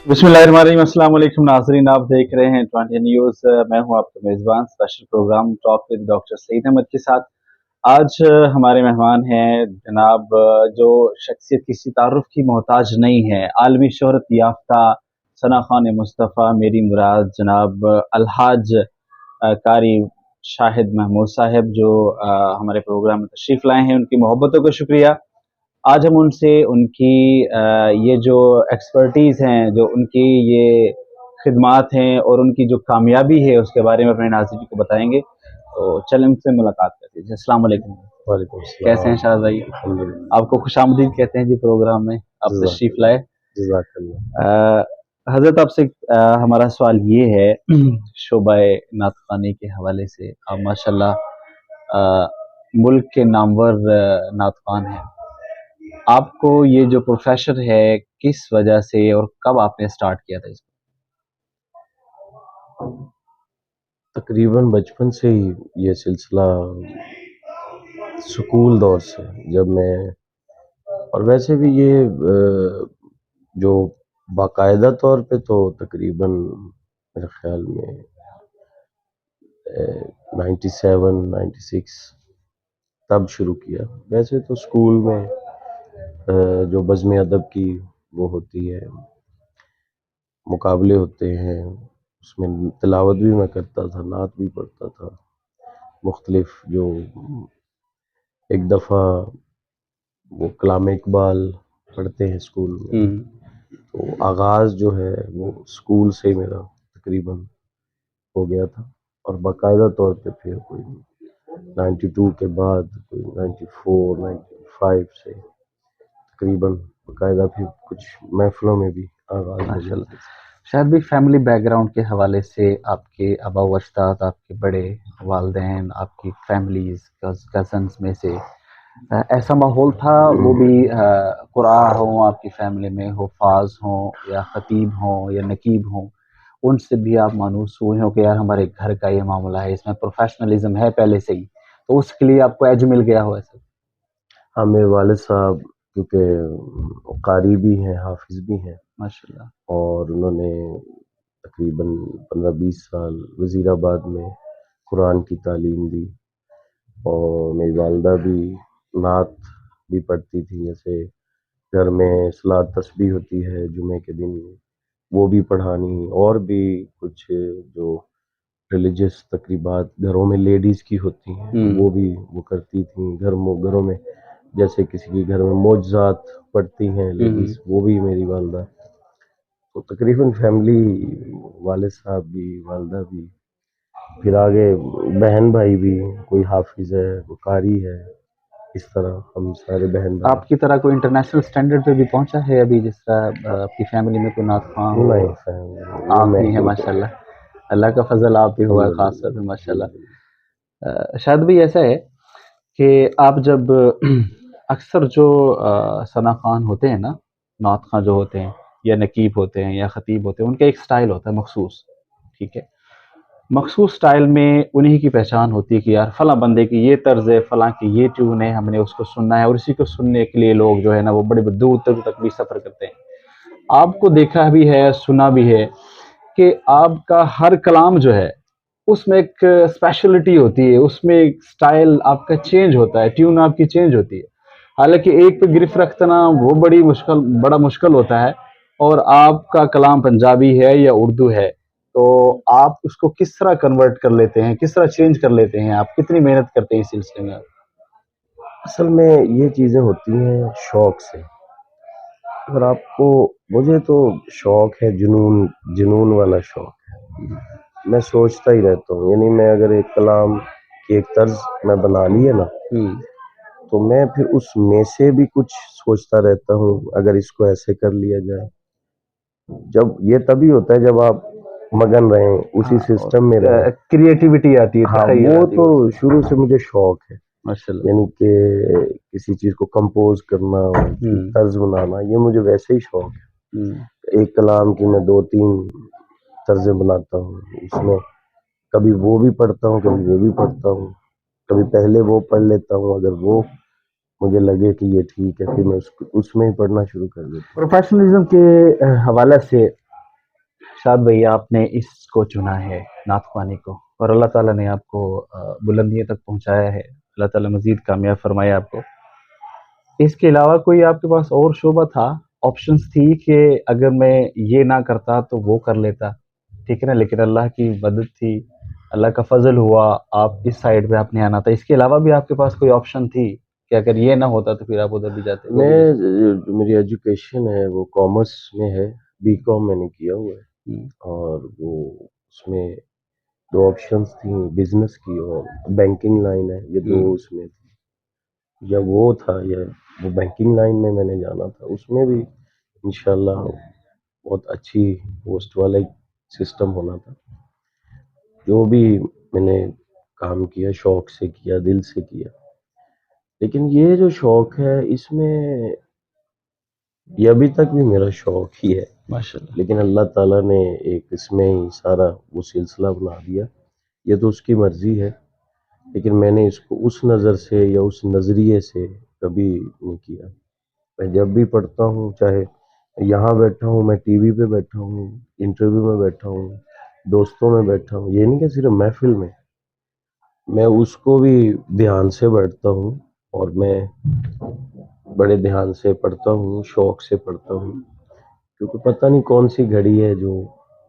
बिस्मिल्लाहिर्रहमानिर्रहीम। अस्सलाम वालेकुम नाज़रीन, आप देख रहे हैं 20 न्यूज़। मैं हूं आपका मेज़बान। Special programme talk with doctor Saeed Ahmed के साथ। आज हमारे मेहमान हैं जनाब जो शख्सियत किसी तारुफ की मोहताज नहीं है, आलमी शोहरत याफ्ता सना खान मुस्तफ़ा मेरी मुराद जनाब अलहाज कारी शाहिद महमूद साहब जो हमारे प्रोग्राम में तशरीफ़ लाए हैं, उनकी मोहब्बतों का शुक्रिया। आज हम उनसे उनकी ये जो एक्सपर्टीज़ हैं, जो उनकी ये खिदमात हैं और उनकी जो कामयाबी है उसके बारे में अपने नाज़रीन को बताएंगे। तो चलें उनसे मुलाकात करते हैं। अस्सलाम वालेकुम। वालेकुम कैसे हैं सलाम। शाह भाई? अल्हम्दुलिल्लाह। आपको खुशामदीद कहते हैं जी प्रोग्राम में, आप तशरीफ़ लाए। जज़ाकल्लाह। हज़रत आपसे हमारा सवाल ये है शोबाए नात ख़वानी के हवाले से। आप माशाल्लाह मुल्क के नामवर नात ख़वान हैं। आपको ये जो प्रोफेशन है किस वजह से और कब आपने स्टार्ट किया था इसको? तकरीबन बचपन से ही ये सिलसिला स्कूल दौर से, जब मैं और वैसे भी ये जो बाकायदा तौर पे तो तकरीबन मेरे ख्याल में 97 96 तब शुरू किया। वैसे तो स्कूल में जो बज़्म अदब की वो होती है, मुकाबले होते हैं, उसमें तिलावत भी मैं करता था, नात भी पढ़ता था। मुख्तलिफ जो एक दफ़ा वो कलाम इकबाल पढ़ते हैं स्कूल में, तो आगाज़ जो है वो स्कूल से मेरा तकरीबन हो गया था। और बाकायदा तौर पे फिर कोई 92 के बाद कोई 94 95 से तकरीबन बाकायदा फिर कुछ महफिलों में भी आगाज़ हो गया। माशाल्लाह। शायद भी फैमिली बैकग्राउंड के हवाले से आपके आबा व अजदाद, आपके बड़े वालिदैन, आपकी फैमिलीज कज़न्स में से ऐसा माहौल था, वो भी कुरान हो आपकी फैमिली में, हुफ़ाज़ हों या ख़तीब हों या नकीब हों, उनसे भी आप मानूस हुए हो कि यार हमारे घर का ये मामला है, इसमें प्रोफेशनलिज्म है पहले से ही, तो उसके लिए आपको एज मिल गया हो ऐसा? हाँ, मेरे वालिद साहब क्योंकि क़ारी भी हैं, हाफ़िज़ भी हैं, माशाल्लाह। और उन्होंने तकरीबन 15-20 साल वज़ीराबाद में कुरान की तालीम दी। और मेरी वालिदा भी नात भी पढ़ती थी, जैसे घर में सलात तस्बीह होती है जुमे के दिन, वो भी पढ़ानी, और भी कुछ जो रिलीजियस तकरीबात घरों में लेडीज़ की होती हैं वो भी वो करती थीं। घरों में जैसे किसी के घर में मोअज़्ज़ात पढ़ती हैं लेडीज़, वो भी मेरी वालिदा। तो तकरीबन फैमिली, वालिद साहब भी, वालिदा भी, फिर आगे बहन भाई भी, कोई हाफिज है, कोई कारी है, इस तरह हम सारे बहन भाई। आपकी तरह कोई इंटरनेशनल स्टैंडर्ड पे भी पहुंचा है अभी, जिस तरह आपकी फैमिली में कोई नात ख़वां हो? नहीं फैमिली आप मैं भी हैं ही। माशाल्लाह, अल्लाह का फजल आप भी हुआ खास तौर पे अल्हम्दुलिल्लाह। माशाल्लाह। शायद भी ऐसा है कि आप जब अक्सर जो सना खान होते हैं ना, नात खां जो होते हैं या नकीब होते हैं या ख़तीब होते हैं, उनका एक स्टाइल होता है मखसूस, ठीक है? मखसूस स्टाइल में उन्हीं की पहचान होती है कि यार फलां बंदे की ये तर्ज है, फलां की ये ट्यून है, हमने उसको सुनना है, और इसी को सुनने के लिए लोग जो है ना वो बड़े दूर दूर तक भी सफ़र करते हैं। आपको देखा भी है, सुना भी है कि आपका हर कलाम जो है उसमें एक स्पेशलिटी होती है, उसमें एक स्टाइल आपका चेंज होता है, ट्यून आपकी चेंज होती है। हालांकि एक पे गिरफ्त रखना वो बड़ा मुश्किल होता है, और आपका कलाम पंजाबी है या उर्दू है, तो आप उसको किस तरह कन्वर्ट कर लेते हैं, किस तरह चेंज कर लेते हैं, आप कितनी मेहनत करते हैं इस सिलसिले में? असल में ये चीज़ें होती हैं शौक से। अगर आपको, मुझे तो शौक है, जुनून जुनून वाला शौक है। मैं सोचता ही रहता हूँ, यानी मैं अगर एक कलाम की एक तर्ज मैं बना ली है ना, तो मैं फिर उसमें से भी कुछ सोचता रहता हूँ, अगर इसको ऐसे कर लिया जाए। जब ये तभी होता है जब आप मगन रहें, उसी सिस्टम में रहें। क्रिएटिविटी आती है, हाँ, तखय्युल वो आती है तो उसमें। शुरू से मुझे शौक है, माशाल्लाह। यानी कि किसी चीज़ को कंपोज करना, उसकी तर्ज बनाना, ये मुझे वैसे ही शौक है। एक कलाम की मैं 2-3 तर्जें बनाता हूँ, उसमें कभी वो भी पढ़ता हूँ, कभी वो भी पढ़ता हूँ, कभी पहले वो पढ़ लेता हूँ, अगर वो मुझे लगे कि ये ठीक है, फिर मैं उसमें ही पढ़ना शुरू कर देता हूँ। प्रोफेशनलिज्म के हवाले से शाद भाई आपने इसको चुना है नात ख्वानी को और अल्लाह ताला ने आपको बुलंदियों तक पहुंचाया है। अल्लाह ताला मजीद कामयाब फरमाए आपको। इसके अलावा कोई आपके पास और शोबा था, ऑप्शंस थी कि अगर मैं ये ना करता तो वो कर लेता, ठीक है ना, लेकिन अल्लाह की मदद थी, अल्लाह का फजल हुआ, आप इस साइड पे आपने आना था। इसके अलावा भी आपके पास कोई ऑप्शन थी कि अगर ये ना होता तो फिर आप उधर भी जाते, वो भी मैं जाते? जो मेरी एजुकेशन है वो कॉमर्स में है, बीकॉम मैंने किया हुआ है। हम्म, और वो उसमें दो ऑप्शंस थी, बिजनेस की और बैंकिंग लाइन है, ये दो हम्म, उसमें थी। या वो था या वो बैंकिंग लाइन में मैंने जाना था, उसमें भी इंशाल्लाह बहुत अच्छी पोस्ट वाला सिस्टम होना था। जो भी मैंने काम किया शौक से किया, दिल से किया। लेकिन ये जो शौक है इसमें, ये अभी तक भी मेरा शौक ही है, माशाल्लाह। लेकिन अल्लाह ताला ने एक इसमें ही सारा वो सिलसिला बना दिया। ये तो उसकी मर्जी है, लेकिन मैंने इसको उस नज़र से या उस नज़रिए से कभी नहीं किया। मैं जब भी पढ़ता हूँ, चाहे यहाँ बैठा हूँ, मैं टीवी पे बैठा हूँ, इंटरव्यू में बैठा हूँ, दोस्तों में बैठा हूँ, ये नहीं कि सिर्फ महफिल में, मैं उसको भी ध्यान से बैठता हूँ। और मैं बड़े ध्यान से पढ़ता हूँ, शौक से पढ़ता हूँ, क्योंकि पता नहीं कौन सी घड़ी है जो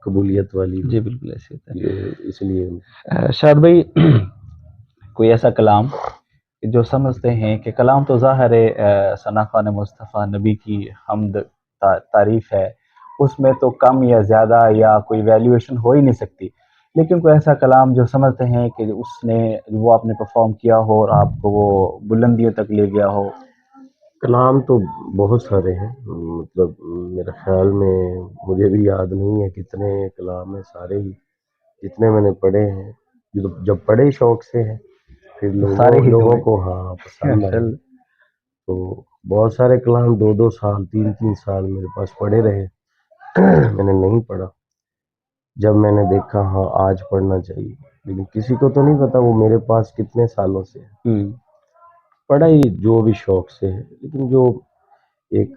कबूलियत वाली हो। जी बिल्कुल ऐसे होता ये इसलिए है। शाद भाई कोई ऐसा कलाम जो समझते हैं कि कलाम तो ज़ाहिर है सना खान मुस्तफ़ा नबी की हमद तारीफ़ है, उसमें तो कम या ज़्यादा या कोई वैल्यूएशन हो ही नहीं सकती, लेकिन कोई ऐसा कलाम जो समझते हैं कि उसने वो आपने परफॉर्म किया हो और आपको वो बुलंदियों तक ले गया हो? कलाम तो बहुत सारे हैं, मतलब मेरे ख्याल में मुझे भी याद नहीं है कितने कलाम हैं, सारे ही जितने मैंने पढ़े हैं, जो जब पढ़े शौक से हैं, फिर तो लोगों सारे ही लोगों होंगे। को हाँ पसंद आए। माशाल्लाह। तो बहुत सारे कलाम 2-2 साल 3-3 साल मेरे पास पड़े रहे। मैंने नहीं पढ़ा। जब मैंने देखा हाँ आज पढ़ना चाहिए, लेकिन किसी को तो नहीं पता वो मेरे पास कितने सालों से है। हम्म। पढ़ाई जो भी शौक से है, लेकिन जो एक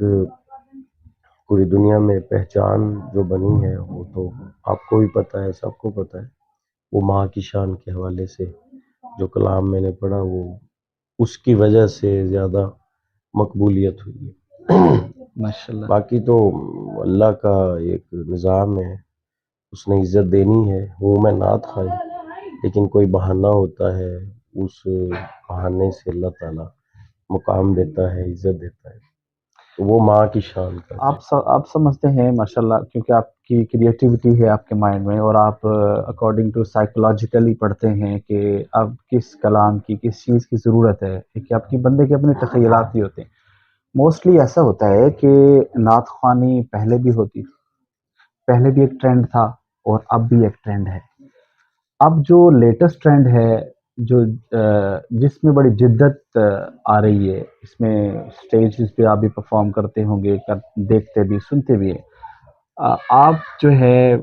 पूरी दुनिया में पहचान जो बनी है वो तो आपको भी पता है, सबको पता है। वो माँ की शान के हवाले से जो कलाम मैंने पढ़ा, वो उसकी वजह से ज़्यादा मकबूलियत हुई है। माशाल्लाह। बाकी तो अल्लाह का एक निज़ाम है, उसने इज़्ज़त देनी है। हूँ मैं नात खाई, लेकिन कोई बहाना होता है, उस बहाने से अल्लाह ताला मुकाम देता है, इज़्ज़त देता है। तो वो माँ की शान का है। आप समझते हैं माशाल्लाह, क्योंकि आपकी क्रिएटिविटी है आपके माइंड में और आप अकॉर्डिंग टू साइकोलॉजिकली पढ़ते हैं कि अब किस कलाम की किस चीज़ की ज़रूरत है, कि आपकी बंदे के अपने तख़य्युलात भी होते हैं। मोस्टली ऐसा होता है कि नात ख़्वानी पहले भी होती थी, पहले भी एक ट्रेंड था और अब भी एक ट्रेंड है। अब जो लेटेस्ट ट्रेंड है, जो जिसमें बड़ी जिद्दत आ रही है, इसमें स्टेजेस पे आप भी परफॉर्म करते होंगे, देखते भी सुनते भी हैं। आप जो है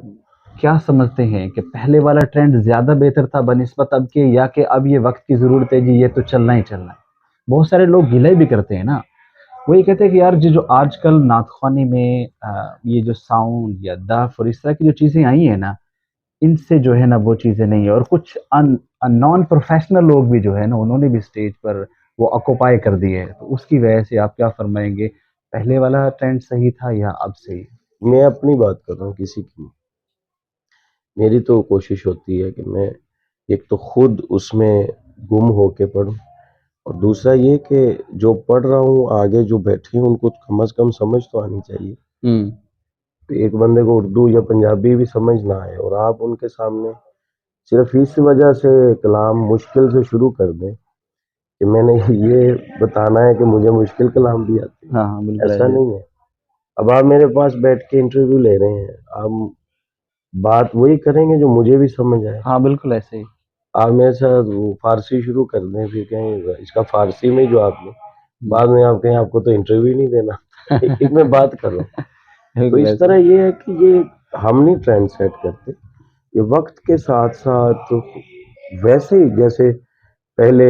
क्या समझते हैं कि पहले वाला ट्रेंड ज़्यादा बेहतर था बनिस्बत अब के, या कि अब ये वक्त की ज़रूरत है जी, ये तो चलना ही चलना है? बहुत सारे लोग गिले भी करते हैं ना, वो ये कहते हैं कि यार जो आजकल नातख्वानी में ये जो साउंड या दफ और इस तरह की जो चीज़ें आई हैं ना, इनसे जो है ना वो चीज़ें नहीं है। और कुछ नॉन प्रोफेशनल लोग भी जो है ना, उन्होंने भी स्टेज पर वो ऑक्यूपाई कर दिए है, तो उसकी वजह से आप क्या फरमाएंगे, पहले वाला ट्रेंड सही था या अब सही? मैं अपनी बात कर रहा हूँ, किसी की नहीं। मेरी तो कोशिश होती है कि मैं एक तो खुद उसमें गुम होके पढूं, और दूसरा ये कि जो पढ़ रहा हूँ आगे जो बैठे हैं उनको कम से कम समझ तो आनी चाहिए। हम्म। तो एक बंदे को उर्दू या पंजाबी भी समझ ना आए और आप उनके सामने सिर्फ इस वजह से कलाम मुश्किल से शुरू कर दें कि मैंने ये बताना है कि मुझे मुश्किल कलाम भी आते हैं, हाँ हाँ बिल्कुल ऐसा ऐसे। नहीं है। अब आप मेरे पास बैठ के इंटरव्यू ले रहे हैं, आप बात वही करेंगे जो मुझे भी समझ आए। हाँ बिल्कुल ऐसे ही। आप मेरे साथ वो फारसी शुरू कर दें, फिर कहें इसका फारसी में जो आपने, हम्म। बाद में आप कहें आपको तो इंटरव्यू ही नहीं देना। एक मैं बात कर रहा हूँ। तो बिल्कुल इस ऐसे। तरह ये है कि ये हम नहीं ट्रेंड सेट करते, ये वक्त के साथ साथ वैसे ही जैसे पहले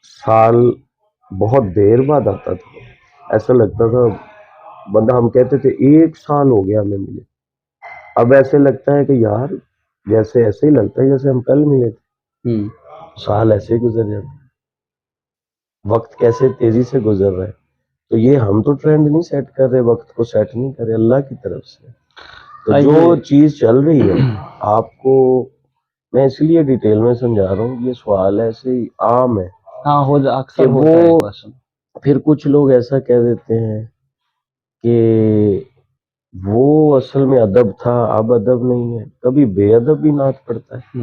साल बहुत देर बाद आता था, ऐसा लगता था बंदा, हम कहते थे 1 साल हो गया हमें मिले। اب ایسے لگتا ہے کہ یار جیسے ایسے ہی لگتا ہے جیسے ہم کل ملے تھے، سال ایسے ہی گزر جاتے، وقت کیسے تیزی سے گزر رہا ہے. تو یہ ہم تو ٹرینڈ نہیں سیٹ کر رہے، وقت کو سیٹ نہیں کر رہے، اللہ کی طرف سے. تو جو یہ چیز چل رہی ہے آپ کو میں اس لیے ڈیٹیل میں سمجھا رہا ہوں، یہ سوال ایسے ہی عام ہے ہاں کہ اکثر وہ ہوتا ہے کوشچن. پھر کچھ لوگ ایسا کہہ دیتے ہیں کہ وہ اصل میں ادب تھا، اب ادب نہیں ہے. کبھی بے ادب بھی نعت پڑھتا ہے،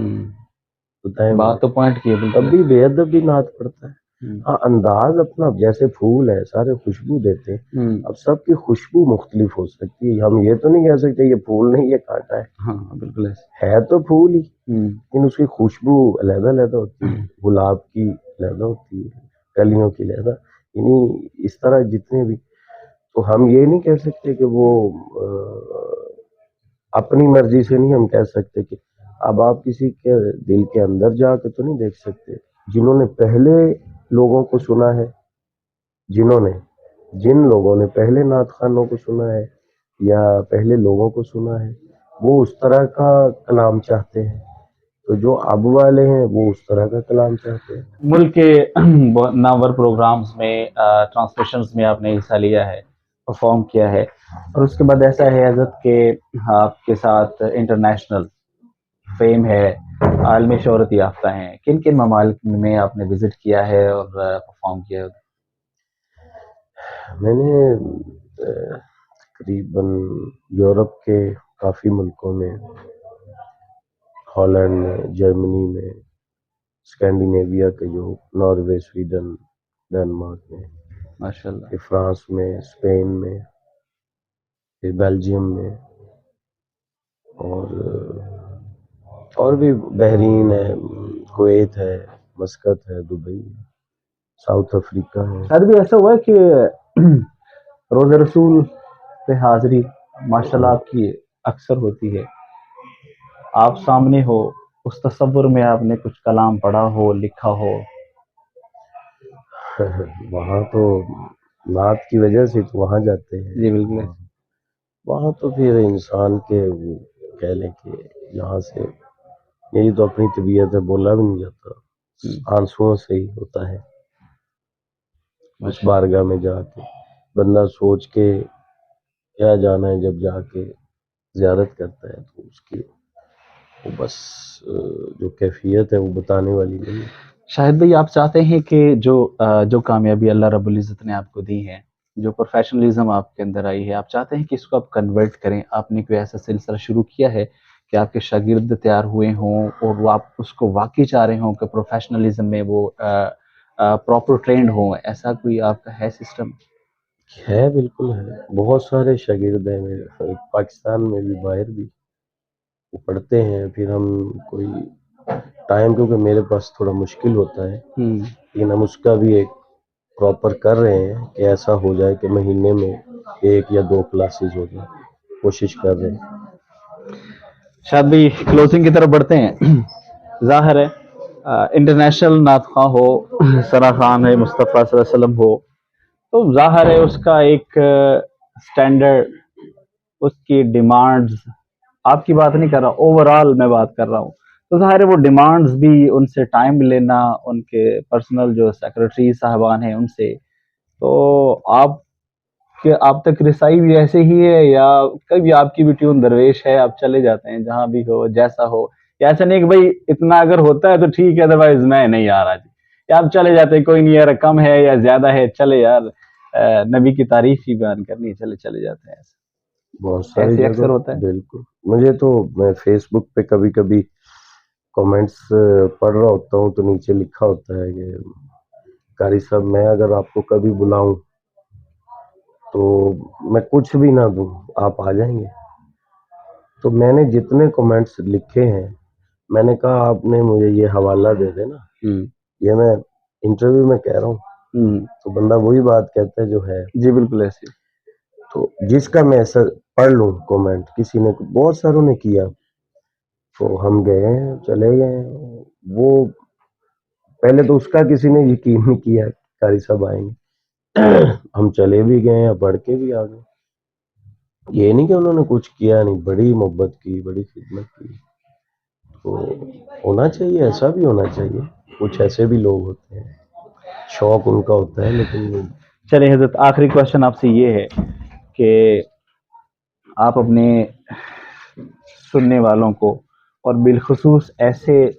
بتائیں بات تو مجھے، پوائنٹ کی ہے بالکل. کبھی بے ادب بھی نعت پڑھتا ہے. ہوں. ہاں انداز اپنا، جیسے پھول ہے سارے خوشبو دیتے ہیں، ہوں. اب سب کی خوشبو مختلف ہو سکتی ہے. ہم یہ تو نہیں کہہ سکتے یہ پھول نہیں یہ کانٹا ہاں بالکل ایسے. ہے تو پھول ہی، ہوں. لیکن اس کی خوشبو علیحدہ علیحدہ ہوتی ہے، گلاب کی علیحدہ ہوتی ہے، کلیوں کی علیحدہ، یعنی اس طرح جتنے بھی. تو ہم یہ نہیں کہہ سکتے کہ وہ اپنی مرضی سے نہیں ہم کہہ سکتے کہ اب آپ کسی کے دل کے اندر جا کے تو نہیں دیکھ سکتے. جنہوں نے پہلے لوگوں کو سنا ہے، جن لوگوں نے پہلے نعت خوانوں کو سنا ہے یا پہلے لوگوں کو سنا ہے وہ اس طرح کا کلام چاہتے ہیں، تو جو اب والے ہیں وہ اس طرح کا کلام چاہتے ہیں. ملک کے نامور پروگرامز میں ٹرانسلیشنز میں آپ نے حصہ لیا ہے، پرفارم کیا ہے، اور اس کے بعد ایسا ہے حضرت کہ آپ کے ساتھ انٹرنیشنل فیم ہے، عالمی شہرت یافتہ ہیں. کن کن ممالک میں آپ نے وزٹ کیا ہے اور پرفارم کیا ہے؟ میں نے تقریباً یورپ کے کافی ملکوں میں، ہالینڈ میں، جرمنی میں، اسکینڈینیویا کے جو ناروے، سویڈن، ڈنمارک میں، ماشاء اللہ. پھر فرانس میں، اسپین میں، پھر بیلجیم میں، اور بھی بحرین ہے، کویت ہے، مسقط ہے، دبئی ہے، ساؤتھ افریقہ ہے. شاید بھی ایسا ہوا ہے کہ روز رسول پہ حاضری ماشاء اللہ آپ کی اکثر ہوتی ہے، آپ سامنے ہو، اس تصور میں آپ نے کچھ کلام پڑھا ہو، لکھا ہو. وہاں تو نعت کی وجہ سے تو وہاں جاتے ہیں. جی بالکل. وہاں تو پھر انسان کے وہ کہہ لیں کہ یہاں سے میری تو اپنی طبیعت ہے، بولا بھی نہیں جاتا، آنسوؤں سے ہی ہوتا ہے. اس بارگاہ میں جا کے بندہ سوچ کے کیا جانا ہے، جب جا کے زیارت کرتا ہے تو اس کی وہ بس جو کیفیت ہے وہ بتانے والی نہیں ہے. شاہد بھائی آپ چاہتے ہیں کہ جو کامیابی اللہ رب العزت نے آپ کو دی ہے، جو پروفیشنلزم آپ کے اندر آئی ہے، آپ چاہتے ہیں کہ اس کو آپ کنورٹ کریں. آپ نے کوئی ایسا سلسلہ شروع کیا ہے کہ آپ کے شاگرد تیار ہوئے ہوں اور وہ آپ اس کو واقعی چاہ رہے ہوں کہ پروفیشنلزم میں وہ پراپر ٹرینڈ ہوں؟ ایسا کوئی آپ کا ہے سسٹم؟ ہے، بالکل ہے. بہت سارے شاگرد ہیں میرے پاکستان میں بھی، باہر بھی، وہ پڑھتے ہیں. پھر ہم کوئی ٹائم، کیونکہ میرے پاس تھوڑا مشکل ہوتا ہے، لیکن ہم اس کا بھی ایک پراپر کر رہے ہیں کہ ایسا ہو جائے کہ مہینے میں 1 یا 2 کلاسز ہو جائیں، کوشش کر رہے ہیں. شاید بھی کلوزنگ کی طرف بڑھتے ہیں. ظاہر ہے انٹرنیشنل نعت خواں ہو، ثنا خان ہے، مصطفیٰ صلی اللہ علیہ وسلم ہو، تو ظاہر ہے اس کا ایک سٹینڈرڈ، اس کی ڈیمانڈز، آپ کی بات نہیں کر رہا، اوور آل میں بات کر رہا ہوں. تو ظاہر ہے وہ ڈیمانڈز بھی، ان سے ٹائم لینا، ان کے پرسنل جو سیکرٹری صاحبان ہیں ان سے، تو آپ تک رسائی بھی ایسے ہی ہے، یا کبھی آپ کی بھی ٹیون درویش ہے، آپ چلے جاتے ہیں جہاں بھی ہو جیسا ہو؟ یا ایسا نہیں کہ بھائی اتنا اگر ہوتا ہے تو ٹھیک ہے، ادروائز میں نہیں آ رہا جی، یا آپ چلے جاتے ہیں کوئی نہیں یار، کم ہے یا زیادہ ہے، چلے یار نبی کی تعریف ہی بیان کرنی ہے، چلے جاتے ہیں؟ بہت ساری ایسے جگہ اکثر ہوتا ہے. بالکل. مجھے تو میں فیس بک پہ کبھی کبھی کامنٹس پڑھ رہا ہوتا ہوں تو نیچے لکھا ہوتا ہے کہ قاری صاحب میں اگر آپ کو کبھی بلاؤں تو میں کچھ بھی نہ دوں، آپ آ جائیں گے. تو میں نے جتنے کامنٹس لکھے ہیں، میں نے کہا آپ نے مجھے یہ حوالہ دے دینا، یہ میں انٹرویو میں کہہ رہا ہوں، تو بندہ وہی بات کہتا ہے جو ہے. جی بالکل ایسے. تو جس کا میں ایسا پڑھ لوں کومنٹ، کسی نے، بہت ساروں نے کیا، تو ہم گئے، چلے گئے. وہ پہلے تو اس کا کسی نے یقین نہیں کیا قاری صاحب آئیں گے، ہم چلے بھی گئے، پڑھ کے بھی آ گئے. یہ نہیں کہ انہوں نے کچھ کیا نہیں، بڑی محبت کی، بڑی خدمت کی. تو ہونا چاہیے، ایسا بھی ہونا چاہیے. کچھ ایسے بھی لوگ ہوتے ہیں، شوق ان کا ہوتا ہے لیکن چلے حضرت آخری کوشچن آپ سے یہ ہے کہ آپ اپنے سننے والوں کو اور بالخصوص ایسے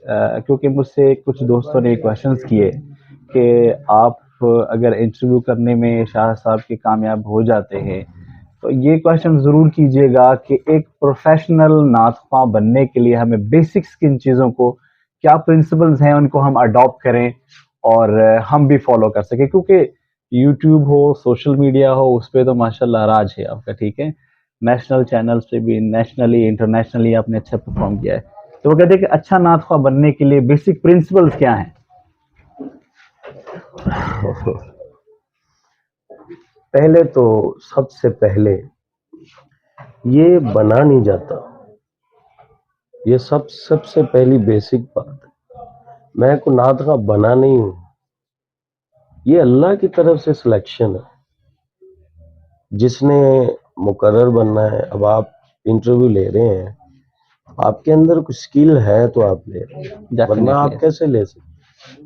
کیونکہ مجھ سے کچھ دوستوں نے کوشچنس کیے کہ آپ اگر انٹرویو کرنے میں شاہ صاحب کے کامیاب ہو جاتے ہیں تو یہ کوشچن ضرور کیجیے گا کہ ایک پروفیشنل نعت خواں بننے کے لیے ہمیں بیسکس کن چیزوں کو، کیا پرنسپلز ہیں ان کو ہم اڈاپٹ کریں اور ہم بھی فالو کر سکیں، کیونکہ یوٹیوب ہو، سوشل میڈیا ہو، اس پہ تو ماشاءاللہ راج ہے آپ کا. ٹھیک ہے، نیشنل چینلز پہ بھی، نیشنلی انٹرنیشنلی آپ نے اچھا پرفارم کیا ہے. تو وہ کہتے ہیں کہ اچھا نعت خواں بننے کے لیے بیسک پرنسپلز کیا ہیں؟ پہلے تو سب سے پہلے یہ بنا نہیں جاتا، یہ سب سے پہلی بیسک بات ہے. میں کو نعت خواں بنا نہیں ہوں، یہ اللہ کی طرف سے سلیکشن ہے. جس نے مقرر بننا ہے، اب آپ انٹرویو لے رہے ہیں، آپ کے اندر کچھ سکل ہے تو آپ لے رہے ہیں، ورنہ ڈیفینیٹلی. آپ کیسے لے سکتے؟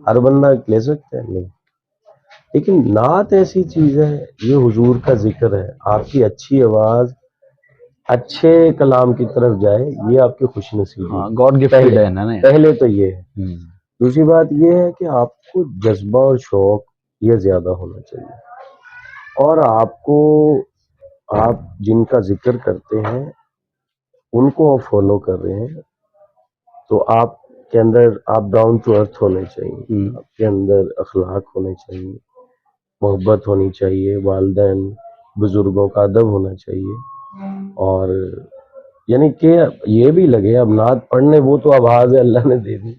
ہر بندہ لے سکتا ہے نہیں. لیکن نعت ایسی چیز ہے، یہ حضور کا ذکر ہے، آپ کی اچھی آواز اچھے کلام کی طرف جائے، یہ آپ کی خوش نصیبی ہاں، ہے. گاڈ گفٹڈ ہے نا. پہلے تو یہ ہے. دوسری بات یہ ہے کہ آپ کو جذبہ اور شوق یہ زیادہ ہونا چاہیے، اور آپ جن کا ذکر کرتے ہیں ان کو آپ فالو کر رہے ہیں، تو آپ کے اندر آپ ڈاؤن ٹو ارتھ ہونے چاہیے، آپ کے اندر اخلاق ہونے چاہیے، محبت ہونی چاہیے، والدین بزرگوں کا ادب ہونا چاہیے. اور یعنی کہ یہ بھی لگے، اب نعت پڑھنے وہ تو آواز ہے اللہ نے دے دی،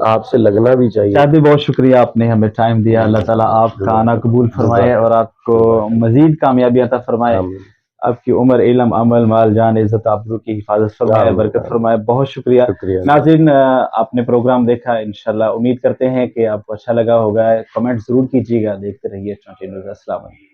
آپ سے لگنا بھی چاہیے. شاید بھی بہت شکریہ، آپ نے ہمیں ٹائم دیا. اللہ تعالیٰ آپ کا آنا قبول فرمائے اور آپ کو مزید کامیابی عطا فرمائے. آمین. آپ کی عمر، علم، عمل، مال، جان، عزت آبرو کی حفاظت فرمائے، آمین. برکت فرمائے. بہت شکریہ. شکریہ. ناظرین، آپ نے پروگرام دیکھا، انشاءاللہ امید کرتے ہیں کہ آپ کو اچھا لگا ہوگا. کمنٹ ضرور کیجیے گا. دیکھتے رہیے 20 نیوز. السلام علیکم.